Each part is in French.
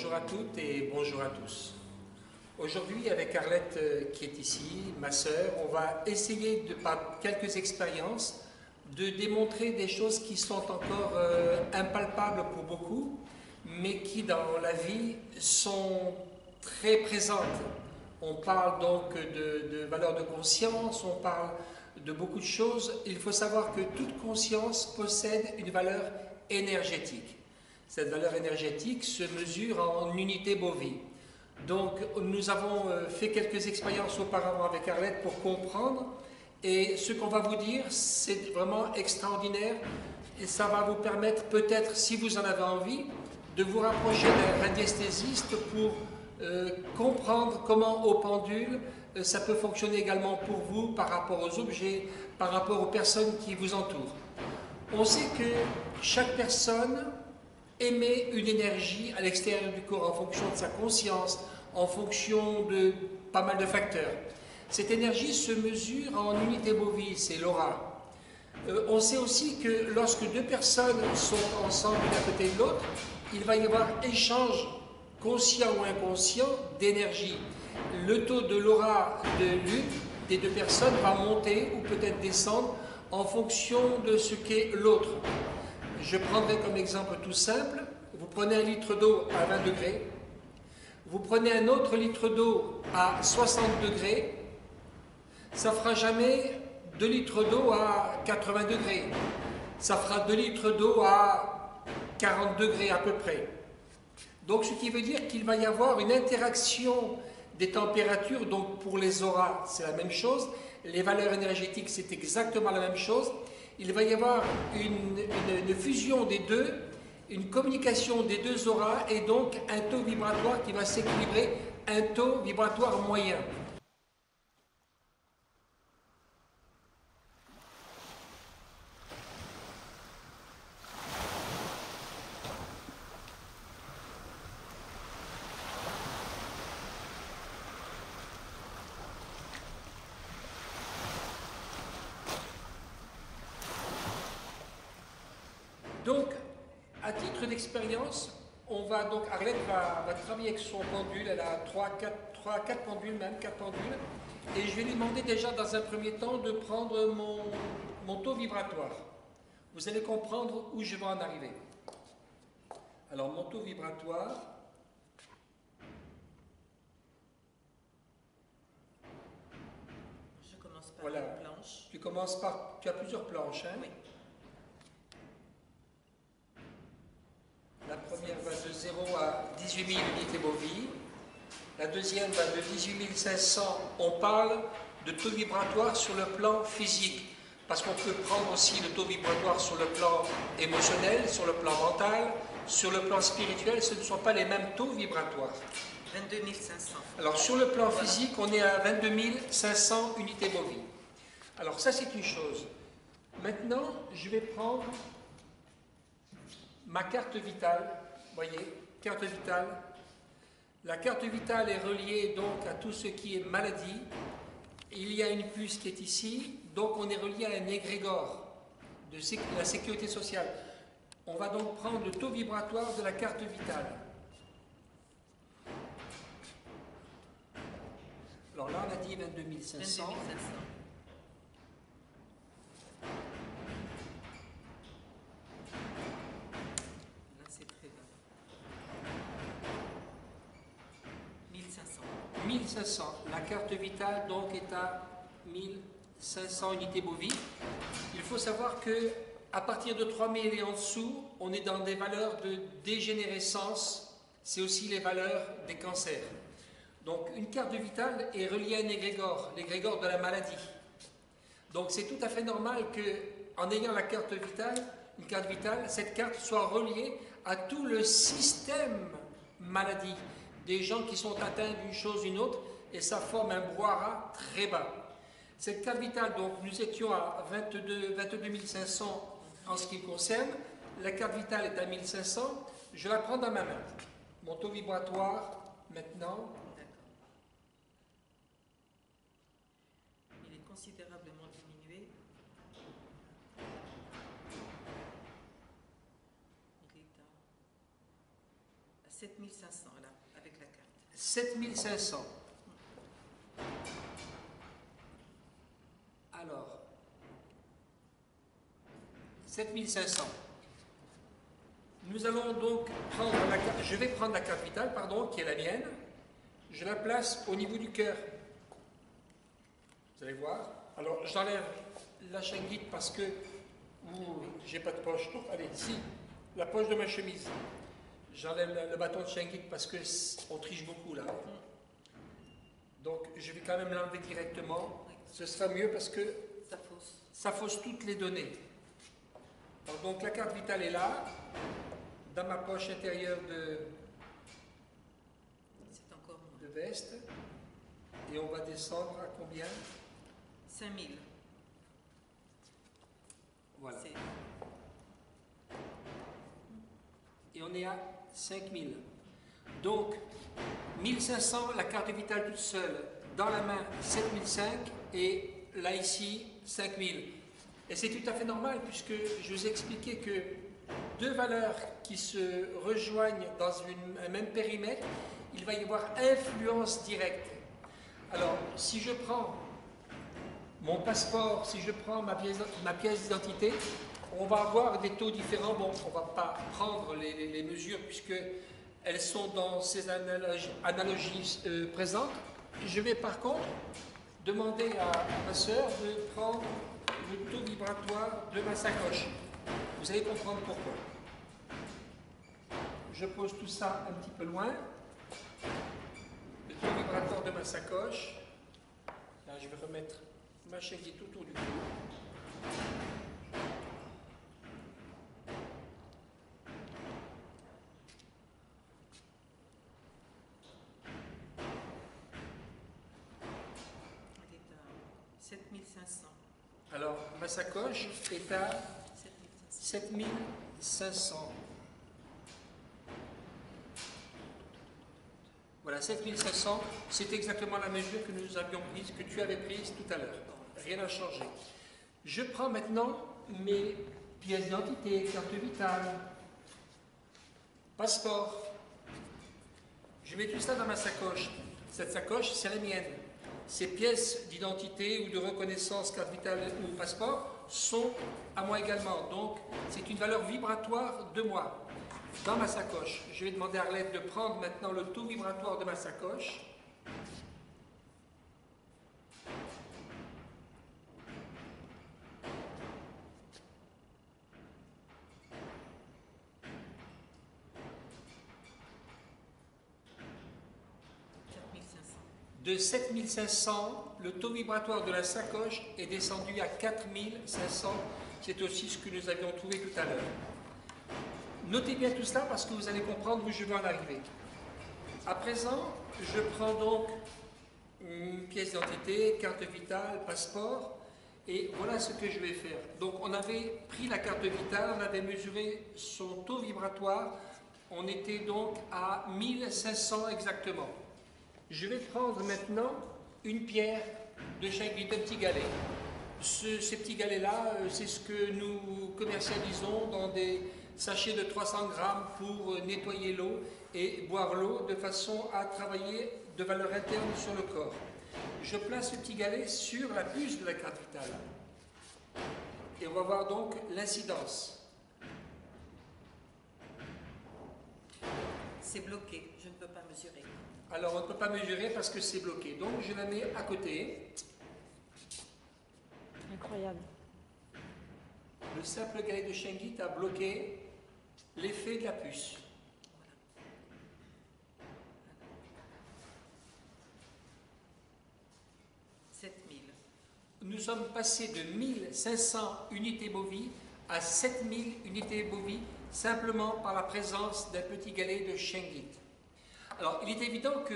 Bonjour à toutes et bonjour à tous. Aujourd'hui, avec Arlette qui est ici, ma sœur, on va essayer, par quelques expériences, de démontrer des choses qui sont encore impalpables pour beaucoup, mais qui dans la vie sont très présentes. On parle donc de valeurs de conscience, on parle de beaucoup de choses. Il faut savoir que toute conscience possède une valeur énergétique. Cette valeur énergétique se mesure en unité bovie. Donc nous avons fait quelques expériences auparavant avec Arlette pour comprendre, et ce qu'on va vous dire, c'est vraiment extraordinaire, et ça va vous permettre peut-être, si vous en avez envie, de vous rapprocher d'un radiesthésiste pour comprendre comment au pendule ça peut fonctionner également pour vous par rapport aux objets, par rapport aux personnes qui vous entourent. On sait que chaque personne émet une énergie à l'extérieur du corps en fonction de sa conscience, en fonction de pas mal de facteurs. Cette énergie se mesure en unité bovie, c'est l'aura. On sait aussi que lorsque deux personnes sont ensemble l'une à côté de l'autre, il va y avoir échange conscient ou inconscient d'énergie. Le taux de l'aura de l'une des deux personnes va monter ou peut-être descendre en fonction de ce qu'est l'autre. Je prendrai comme exemple tout simple, vous prenez un litre d'eau à 20 degrés, vous prenez un autre litre d'eau à 60 degrés, ça ne fera jamais 2 litres d'eau à 80 degrés, ça fera 2 litres d'eau à 40 degrés à peu près. Donc ce qui veut dire qu'il va y avoir une interaction des températures, donc pour les auras c'est la même chose, les valeurs énergétiques c'est exactement la même chose. Il va y avoir une fusion des deux, une communication des deux auras et donc un taux vibratoire qui va s'équilibrer, un taux vibratoire moyen. Donc, à titre d'expérience, Arlette va travailler avec son pendule, elle a 4 pendules même, 4 pendules, et je vais lui demander déjà dans un premier temps de prendre mon taux vibratoire. Vous allez comprendre où je vais en arriver. Alors, mon taux vibratoire, je commence par voilà. une planche. Tu as plusieurs planches, hein? Oui. La première va de 0 à 18 000 unités bovies. La deuxième va de 18 500. On parle de taux vibratoire sur le plan physique. Parce qu'on peut prendre aussi le taux vibratoire sur le plan émotionnel, sur le plan mental, sur le plan spirituel. Ce ne sont pas les mêmes taux vibratoires. 22 500. Alors sur le plan physique, on est à 22 500 unités bovies. Alors ça c'est une chose. Maintenant, je vais prendre ma carte vitale, voyez, carte vitale. La carte vitale est reliée donc à tout ce qui est maladie. Il y a une puce qui est ici, donc on est relié à un égrégore de la sécurité sociale. On va donc prendre le taux vibratoire de la carte vitale. Alors là on a dit 22 500. 22 500. Là c'est très bas. 1500. 1500. La carte vitale donc est à 1500 unités bovies. Il faut savoir que à partir de 3000 et en dessous, on est dans des valeurs de dégénérescence. C'est aussi les valeurs des cancers. Donc une carte vitale est reliée à un égrégore, l'égrégore de la maladie. Donc c'est tout à fait normal qu'en ayant la carte vitale, une carte vitale, cette carte soit reliée à tout le système maladie. Des gens qui sont atteints d'une chose ou d'une autre, et ça forme un brouhaha très bas. Cette carte vitale, donc nous étions à 22 500 en ce qui me concerne, la carte vitale est à 1500, je la prends dans ma main. Mon taux vibratoire, maintenant. D'accord. Il est considérablement diminué. Il est à 7500 là, avec la carte. 7500. Alors, 7500. Nous allons donc prendre la carte, je vais prendre la carte vitale, pardon, qui est la mienne. Je la place au niveau du cœur. Vous allez voir. Alors, j'enlève la chinguite parce que j'ai pas de poche. Donc, allez, ici, la poche de ma chemise. J'enlève le bâton de chinguite parce que on triche beaucoup là. Donc, je vais quand même l'enlever directement. Ce sera mieux parce que ça fausse toutes les données. Alors, donc, la carte vitale est là, dans ma poche intérieure de veste. Et on va descendre à combien? 5000. Voilà. Et on est à 5000. Donc, 1500, la carte vitale toute seule, dans la main 7005 et là ici 5000. Et c'est tout à fait normal puisque je vous ai expliqué que deux valeurs qui se rejoignent dans un même périmètre, il va y avoir influence directe. Alors, si je prends mon passeport, si je prends ma pièce d'identité, on va avoir des taux différents. Bon, on ne va pas prendre les mesures puisqu'elles sont dans ces analogies présentes. Je vais par contre demander à ma sœur de prendre le taux vibratoire de ma sacoche. Vous allez comprendre pourquoi. Je pose tout ça un petit peu loin. Le taux vibratoire de ma sacoche. Là, je vais remettre ma chinguite autour du cou. Elle est à 7500. Alors, ma sacoche est à 7500. Voilà, 7500, c'est exactement la mesure que nous avions prise, que tu avais prise tout à l'heure. Rien n'a changé. Je prends maintenant mes pièces d'identité, carte vitale, passeport. Je mets tout ça dans ma sacoche. Cette sacoche, c'est la mienne. Ces pièces d'identité ou de reconnaissance, carte vitale ou passeport, sont à moi également. Donc, c'est une valeur vibratoire de moi. Dans ma sacoche, je vais demander à Arlette de prendre maintenant le taux vibratoire de ma sacoche. De 7500, le taux vibratoire de la sacoche est descendu à 4500. C'est aussi ce que nous avions trouvé tout à l'heure. Notez bien tout cela parce que vous allez comprendre où je veux en arriver. À présent, je prends donc une pièce d'identité, carte vitale, passeport, et voilà ce que je vais faire. Donc on avait pris la carte vitale, on avait mesuré son taux vibratoire, on était donc à 1500 exactement. Je vais prendre maintenant une pierre de chinguite, un petit galet. Ces petits galets-là, c'est ce que nous commercialisons dans des sachets de 300 grammes pour nettoyer l'eau et boire l'eau de façon à travailler de valeur interne sur le corps. Je place le petit galet sur la puce de la carte vitale. Et on va voir donc l'incidence. C'est bloqué, je ne peux pas mesurer. Alors on ne peut pas mesurer parce que c'est bloqué. Donc je la mets à côté. Incroyable. Le simple galet de chinguite a bloqué l'effet de la puce. Voilà. 7000. Nous sommes passés de 1500 unités bovies à 7000 unités bovies simplement par la présence d'un petit galet de chinguite. Alors, il est évident que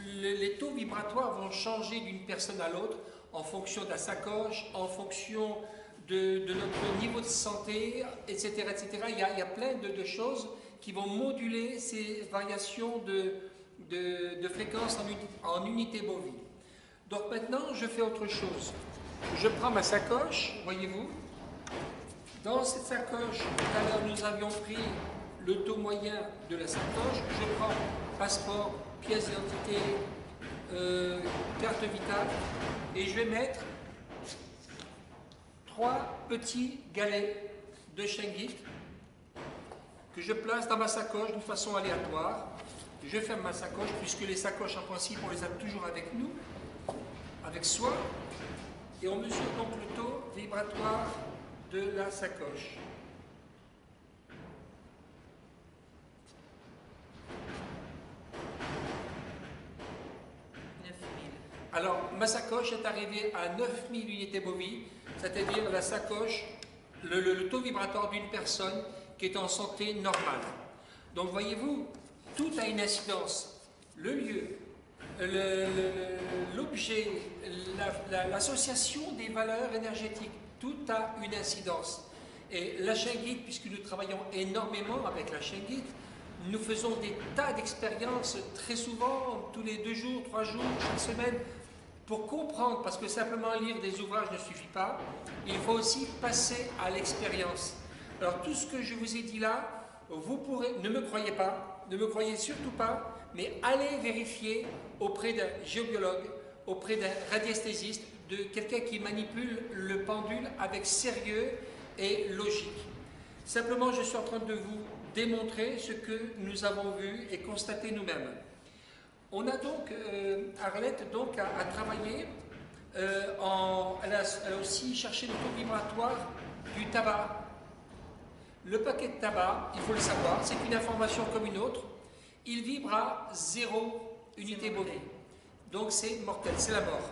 les taux vibratoires vont changer d'une personne à l'autre en fonction de la sacoche, en fonction de notre niveau de santé, etc. etc. Il y a plein de choses qui vont moduler ces variations de fréquence en unité bovie. Donc maintenant, je fais autre chose. Je prends ma sacoche, voyez-vous. Dans cette sacoche, tout à l'heure, nous avions pris le taux moyen de la sacoche. Je prends passeport, pièce d'identité, carte vitale, et je vais mettre 3 petits galets de Shinguit que je place dans ma sacoche d'une façon aléatoire. Je ferme ma sacoche, puisque les sacoches en principe on les a toujours avec nous, avec soi, et on mesure donc le taux vibratoire de la sacoche. Alors, ma sacoche est arrivée à 9000 unités bovies, c'est-à-dire la sacoche, le taux vibratoire d'une personne qui est en santé normale. Donc, voyez-vous, tout a une incidence. Le lieu, l'objet, l'association des valeurs énergétiques, tout a une incidence. Et la Shinguit, puisque nous travaillons énormément avec la Shinguit, nous faisons des tas d'expériences très souvent, tous les 2 jours, 3 jours, chaque semaine, pour comprendre, parce que simplement lire des ouvrages ne suffit pas, il faut aussi passer à l'expérience. Alors tout ce que je vous ai dit là, vous pourrez, ne me croyez pas, ne me croyez surtout pas, mais allez vérifier auprès d'un géobiologue, auprès d'un radiesthésiste, de quelqu'un qui manipule le pendule avec sérieux et logique. Simplement, je suis en train de vous démontrer ce que nous avons vu et constaté nous-mêmes. On a donc, Arlette donc, a travaillé, elle a aussi cherché le taux vibratoire du tabac. Le paquet de tabac, il faut le savoir, c'est une information comme une autre, il vibre à 0 unité bovine. Donc c'est mortel, c'est la mort.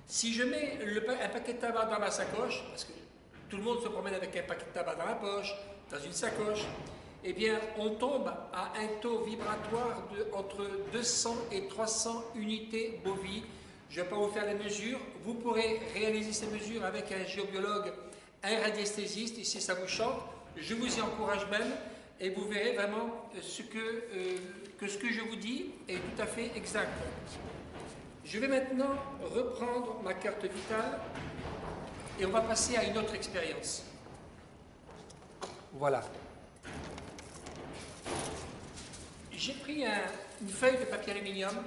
Si je mets un paquet de tabac dans ma sacoche, parce que tout le monde se promène avec un paquet de tabac dans la poche, dans une sacoche, eh bien, on tombe à un taux vibratoire entre 200 et 300 unités bovies. Je ne vais pas vous faire les mesures. Vous pourrez réaliser ces mesures avec un géobiologue, un radiesthésiste, et si ça vous chante, je vous y encourage même, et vous verrez vraiment ce que je vous dis est tout à fait exact. Je vais maintenant reprendre ma carte vitale, et on va passer à une autre expérience. Voilà. J'ai pris une feuille de papier aluminium,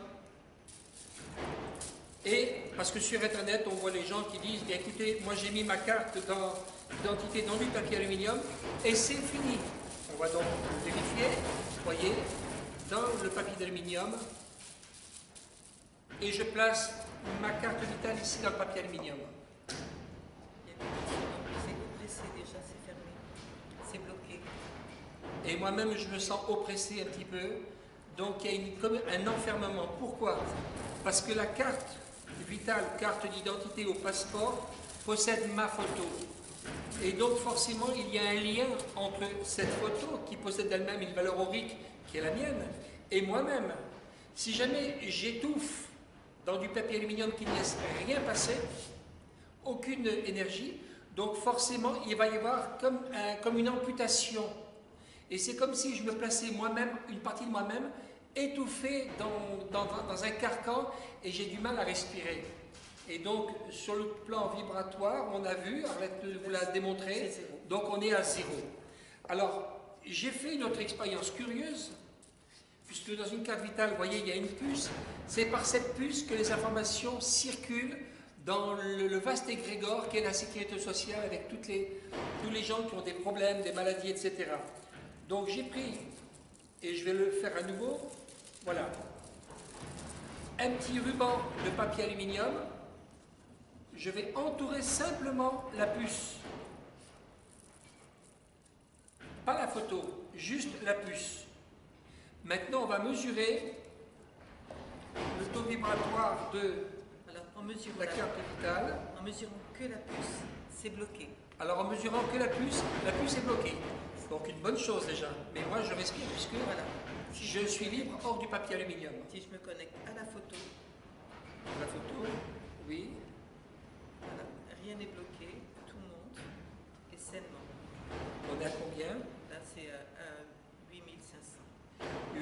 et parce que sur internet on voit les gens qui disent bien écoutez, moi j'ai mis ma carte d'identité dans du papier aluminium et c'est fini. On va donc vérifier, voyez, dans le papier d'aluminium, et je place ma carte vitale ici dans le papier aluminium. C'est oppressé déjà, c'est fermé, c'est bloqué. Et moi-même, je me sens oppressé un petit peu. Donc, il y a comme un enfermement. Pourquoi? Parce que la carte vitale, carte d'identité au passeport, possède ma photo. Et donc, forcément, il y a un lien entre cette photo, qui possède elle-même une valeur aurique, qui est la mienne, et moi-même. Si jamais j'étouffe dans du papier aluminium qui ne laisse rien passer, aucune énergie, donc forcément, il va y avoir comme une amputation. Et c'est comme si je me plaçais moi-même, une partie de moi-même, étouffée dans un carcan, et j'ai du mal à respirer. Et donc, sur le plan vibratoire, on a vu, Arlette vous l'a démontré, donc on est à 0. Alors, j'ai fait une autre expérience curieuse, puisque dans une carte vitale, vous voyez, il y a une puce. C'est par cette puce que les informations circulent dans le vaste égrégore qu'est la sécurité sociale, avec tous les gens qui ont des problèmes, des maladies, etc. Donc j'ai pris, et je vais le faire à nouveau, voilà, un petit ruban de papier aluminium. Je vais entourer simplement la puce. Pas la photo, juste la puce. Maintenant, on va mesurer le taux vibratoire de la carte vitale. En mesurant que la puce, c'est bloqué. Alors, en mesurant que la puce est bloquée. Donc, une bonne chose déjà. Mais moi, je respire puisque voilà, je suis libre hors du papier aluminium. Si je me connecte à la photo. La photo, oui. Voilà, rien n'est bloqué, tout monte, et sainement. On est à combien? Là, c'est à 8500.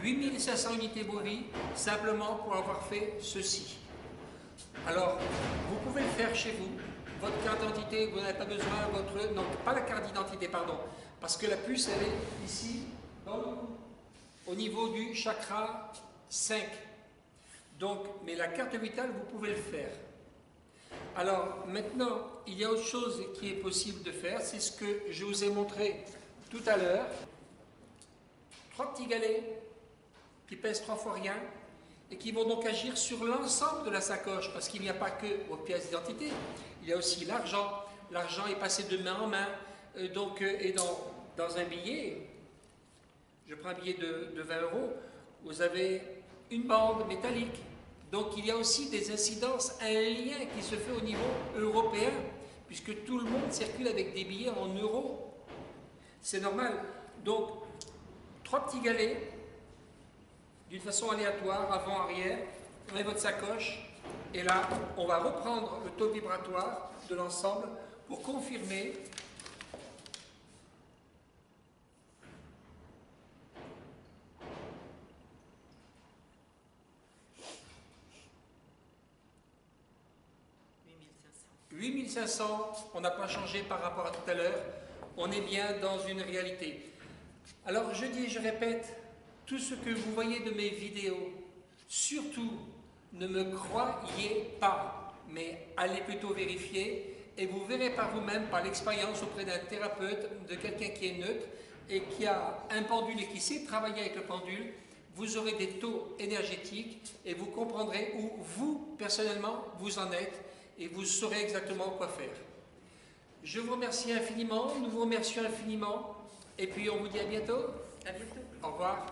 8500 unités bovies, simplement pour avoir fait ceci. Alors, vous pouvez le faire chez vous. Votre carte d'identité, vous n'avez pas besoin, non, pas la carte d'identité, pardon, parce que la puce, elle est ici, dans le cou, au niveau du chakra 5. Donc, mais la carte vitale, vous pouvez le faire. Alors, maintenant, il y a autre chose qui est possible de faire, c'est ce que je vous ai montré tout à l'heure. 3 petits galets qui pèsent 3 fois rien et qui vont donc agir sur l'ensemble de la sacoche, parce qu'il n'y a pas que vos pièces d'identité, il y a aussi l'argent. L'argent est passé de main en main, et dans un billet, je prends un billet de 20 €, vous avez une bande métallique. Donc il y a aussi des incidences, un lien qui se fait au niveau européen, puisque tout le monde circule avec des billets en euros. C'est normal. Donc, 3 petits galets, d'une façon aléatoire, avant, arrière, vous avez votre sacoche, et là, on va reprendre le taux vibratoire de l'ensemble pour confirmer . « 8500, on n'a pas changé par rapport à tout à l'heure, on est bien dans une réalité. » Alors je dis et je répète, tout ce que vous voyez de mes vidéos, surtout ne me croyez pas, mais allez plutôt vérifier et vous verrez par vous-même, par l'expérience auprès d'un thérapeute, de quelqu'un qui est neutre et qui a un pendule et qui sait travailler avec le pendule, vous aurez des taux énergétiques et vous comprendrez où vous, personnellement, vous en êtes et vous saurez exactement quoi faire. Je vous remercie infiniment, nous vous remercions infiniment et puis on vous dit à bientôt. À bientôt. Au revoir.